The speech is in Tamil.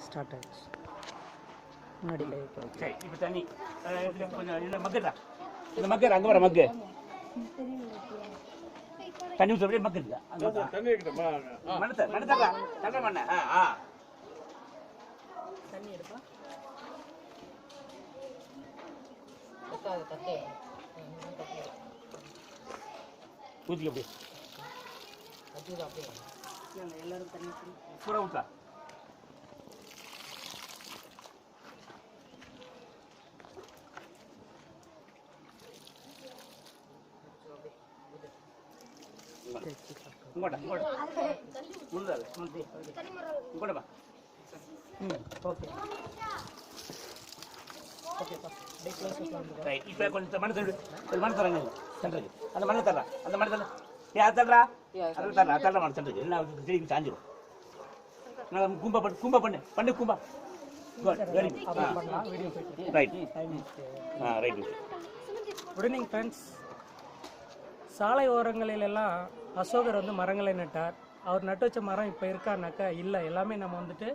ஸ்டார்ட் ஆயிடுச்சு. முன்னாடி கை வைக்கிறோம். சரி, இப்போ தண்ணி கொஞ்சம் இந்த மக்கா இந்த மக்கர் அங்கே வர மக்கு தண்ணி ஊற்ற மக்கு இருக்கா மண்ணை மண்ணை தண்ணி மண்ணை தண்ணி எடுப்பா. ஊற்றிக்க அப்படியே எல்லாரும் தண்ணி பூரா ஊற்றா இங்கோட்டா முன்னாள் இங்கோட்டப்பா ஓகே ஓகேப்பா. ரைட் இப்போ கொஞ்சம் மண்ணை தரு மண்ணை தராங்க சென்டருக்கு அந்த மண்ணை தர்றா அந்த மண்ணை தர யார் தர்றா அது தர்றா தர்ற மண்ணை சென்டருக்கு என்ன திரும்பி சாஞ்சிடும் நான் கும்பா பண்ணு கும்பா very good right right good evening friends. சாலை ஓரங்களிலெல்லாம் அசோகர் வந்து மரங்களை நட்டார். அவர் நட்டு வச்ச மரம் இப்போ இருக்கானாக்கா இல்லை, எல்லாமே நம்ம வந்துட்டு